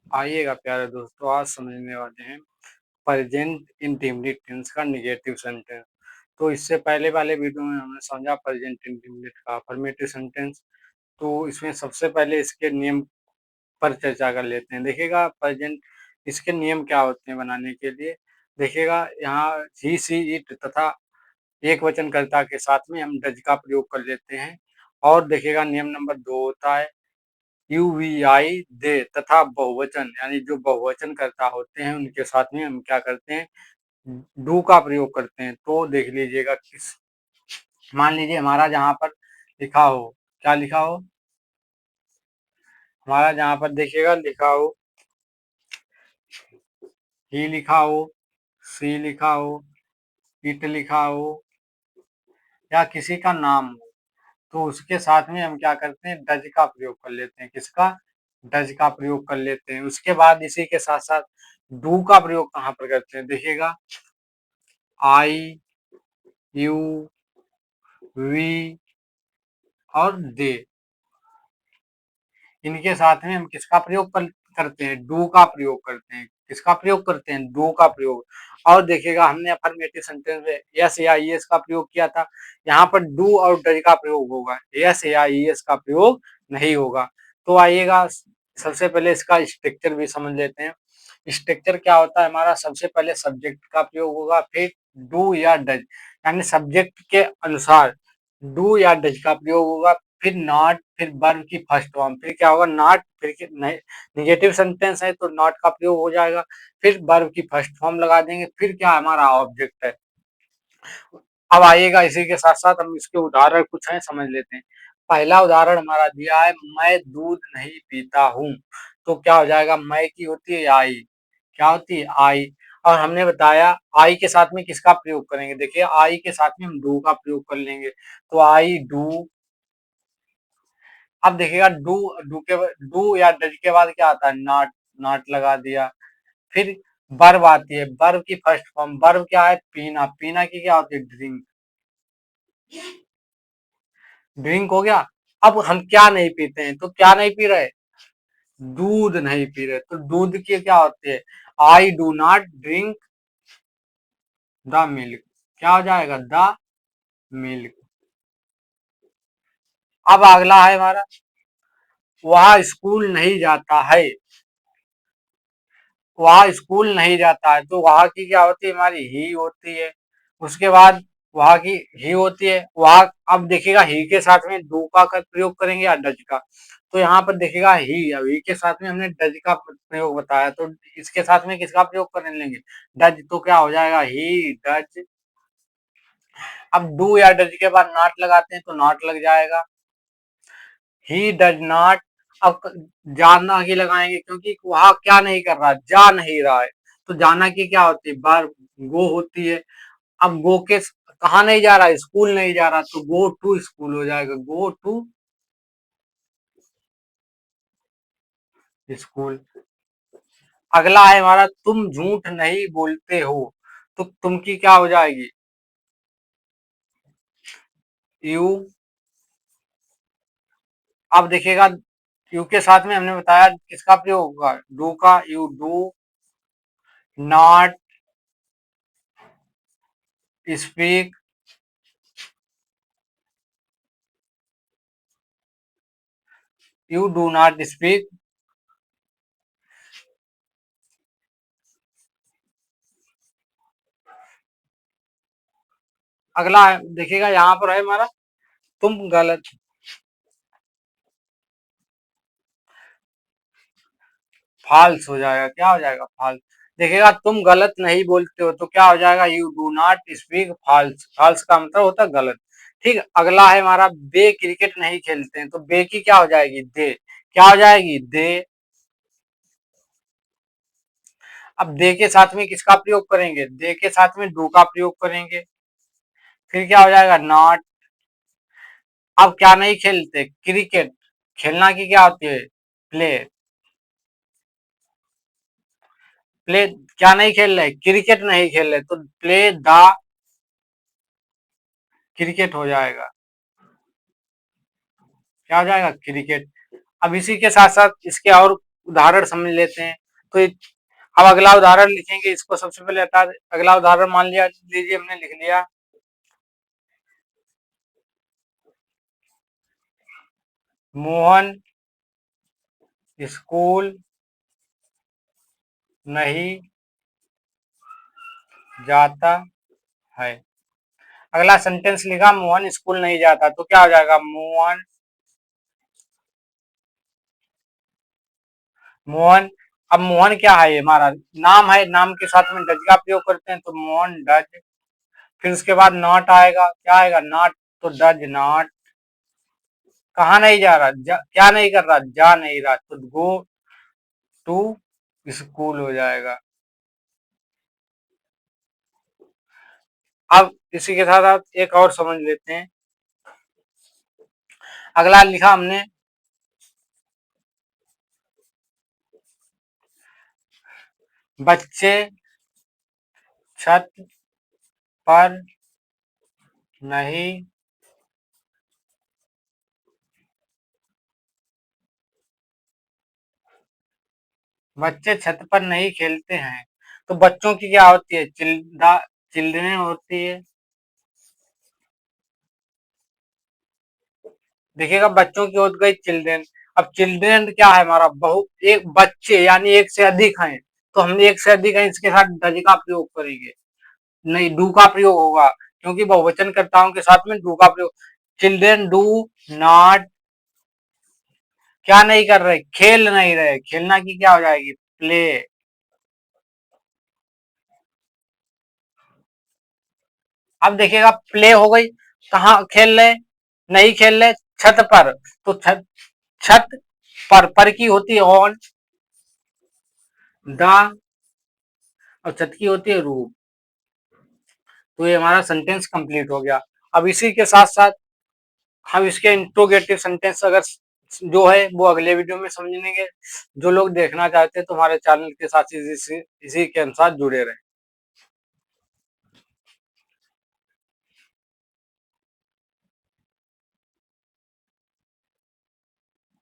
आइएगा प्यारे दोस्तों, आज समझने वाले हैं प्रेजेंट इंडेफिनिट टेंस का नेगेटिव सेंटेंस। तो इससे पहले वाले वीडियो में हमने समझा प्रेजेंट इंडेफिनिट का अफर्मेटिव सेंटेंस। तो इसमें सबसे पहले इसके नियम पर चर्चा कर लेते हैं। देखिएगा प्रेजेंट इसके नियम क्या होते हैं बनाने के लिए। देखिएगा यहाँ ही सी इट तथा एक वचनकर्ता के साथ में हम डज का प्रयोग कर लेते हैं। और देखिएगा नियम नंबर 2 होता है यूवीआई दे तथा बहुवचन, यानी जो बहुवचन कर्ता होते हैं उनके साथ में हम क्या करते हैं, डू का प्रयोग करते हैं। तो देख लीजिएगा किस, मान लीजिए हमारा जहां पर लिखा हो, क्या लिखा हो, हमारा जहां पर देखिएगा लिखा हो ही लिखा हो, सी लिखा हो, इट लिखा हो, या किसी का नाम हो, तो उसके साथ में हम क्या करते हैं, डज का प्रयोग कर लेते हैं। किसका? डज का प्रयोग कर लेते हैं। उसके बाद इसी के साथ साथ डू का प्रयोग कहाँ पर करते हैं, देखिएगा आई, यू, वी और दे, इनके साथ में हम किसका प्रयोग करते हैं, डू का प्रयोग करते हैं। किसका प्रयोग करते हैं, डू का प्रयोग। और देखिएगा हमने अफर्मेटिव सेंटेंस में यस या यस का प्रयोग किया था, यहाँ पर डू और डज का प्रयोग होगा, यस या यस का प्रयोग नहीं होगा। तो आइएगा सबसे पहले इसका स्ट्रक्चर भी समझ लेते हैं। स्ट्रक्चर क्या होता है हमारा, सबसे पहले सब्जेक्ट का प्रयोग होगा, फिर डू या डज, यानी सब्जेक्ट के अनुसार डू या डज का प्रयोग होगा, फिर नॉट, फिर वर्ब की फर्स्ट फॉर्म, फिर क्या होगा नॉट, फिर नेगेटिव सेंटेंस है तो नॉट का प्रयोग हो जाएगा, फिर वर्ब की फर्स्ट फॉर्म लगा देंगे, फिर क्या हमारा ऑब्जेक्ट है। अब आइएगा इसी के साथ साथ हम इसके उदाहरण कुछ हैं समझ लेते हैं। पहला उदाहरण हमारा दिया है, मैं दूध नहीं पीता हूँ। तो क्या हो जाएगा, मैं की होती है आई, क्या होती है आई, और हमने बताया आई के साथ में किसका प्रयोग करेंगे, देखिए आई के साथ में हम डू का प्रयोग कर लेंगे। तो आई डू, अब देखिएगा डू, डू या डज के बाद क्या आता है, नॉट, नॉट लगा दिया। फिर वर्ब आती है, वर्ब की फर्स्ट फॉर्म, वर्ब क्या है, पीना, पीना की क्या होती है, ड्रिंक, ड्रिंक हो गया। अब हम क्या नहीं पीते हैं, तो क्या नहीं पी रहे, दूध नहीं पी रहे, तो दूध की क्या होती है, I do not drink the milk, क्या हो जाएगा, द मिल्क। अब अगला है हमारा, वह स्कूल नहीं जाता है, वह स्कूल नहीं जाता है, तो वहां की क्या होती है, हमारी ही होती है। उसके बाद वहां की ही होती है, वहां, अब देखिएगा ही के साथ में डू का प्रयोग करेंगे या डज का। तो यहाँ पर देखिएगा ही, अब ही के साथ में हमने डज का प्रयोग बताया, तो इसके साथ में किसका प्रयोग करने लेंगे, डज, तो क्या हो जाएगा, ही डज। अब डू या डज के बाद नॉट लगाते हैं तो नॉट लग जाएगा, ही डज नॉट। अब जाना की लगाएंगे क्योंकि वहां क्या नहीं कर रहा, जा नहीं रहा है, तो जाना की क्या होती है, बार गो होती है। अब गो के कहा नहीं जा रहा, स्कूल नहीं जा रहा, तो गो टू स्कूल हो जाएगा, गो टू स्कूल। अगला है हमारा, तुम झूठ नहीं बोलते हो, तो तुम की क्या हो जाएगी, यू। अब देखिएगा यू के साथ में हमने बताया किसका प्रयोग होगा, डू का, you do not speak, you do not speak. अगला है देखिएगा यहाँ पर है हमारा, तुम गलत, फॉल्स हो जाएगा, क्या हो जाएगा, फॉल्स। देखिएगा तुम गलत नहीं बोलते हो, तो क्या हो जाएगा, you do not speak false, false का मतलब होता है गलत। ठीक, अगला है हमारा, बे क्रिकेट नहीं खेलते हैं, तो बे की क्या हो जाएगी, दे, क्या हो जाएगी, दे। अब दे के साथ में किसका प्रयोग करेंगे, दे के साथ में डू का प्रयोग करेंगे, फिर क्या हो जाएगा, नॉट। अब क्या नहीं खेलते, क्रिकेट, खेलना की क्या होती है, प्ले, प्ले, क्या नहीं खेल रहे, क्रिकेट नहीं खेल रहे, तो प्ले द क्रिकेट हो जाएगा, क्या हो जाएगा, क्रिकेट। अब इसी के साथ साथ इसके और उदाहरण समझ लेते हैं। तो अब अगला उदाहरण लिखेंगे, इसको सबसे पहले हटा दे। अगला उदाहरण मान लिया, लीजिए हमने लिख लिया, मोहन स्कूल नहीं जाता है। अगला सेंटेंस लिखा, मोहन स्कूल नहीं जाता, तो क्या हो जाएगा, मोहन, मोहन। अब मोहन क्या है, हमारा नाम है, नाम के साथ में डज का प्रयोग करते हैं, तो मोहन डज। फिर उसके बाद नॉट आएगा, क्या आएगा, नॉट, तो डज नॉट। कहाँ नहीं जा रहा, क्या नहीं कर रहा, जा नहीं रहा, तो गो टू स्कूल हो जाएगा। अब इसी के साथ आप एक और समझ लेते हैं। अगला लिखा हमने, बच्चे छत पर नहीं बच्चे छत पर नहीं खेलते हैं, तो बच्चों की क्या होती है, चिल्ड्रेन होती है। देखिएगा, बच्चों की हो गई चिल्ड्रेन। अब चिल्ड्रेन क्या है हमारा, एक बच्चे यानी एक से अधिक हैं, तो हम एक से अधिक हैं, इसके साथ डज का प्रयोग करेंगे, नहीं डू का प्रयोग होगा, क्योंकि बहुवचन कर्ताओं के साथ में डू का प्रयोग। चिल्ड्रेन डू नॉट, क्या नहीं कर रहे, खेल नहीं रहे, खेलना की क्या हो जाएगी, प्ले। अब देखिएगा, प्ले हो गई, कहाँ खेल रहे, नहीं खेल रहे, छत पर, तो छत, छत पर की होती है ऑन, द, और छत की होती है रूफ। तो ये हमारा सेंटेंस कंप्लीट हो गया। अब इसी के साथ साथ हम इसके इंट्रोगेटिव सेंटेंस अगर जो है वो अगले वीडियो में समझेंगे। जो लोग देखना चाहते हैं तो हमारे चैनल के साथ इसी के अनुसार जुड़े रहें।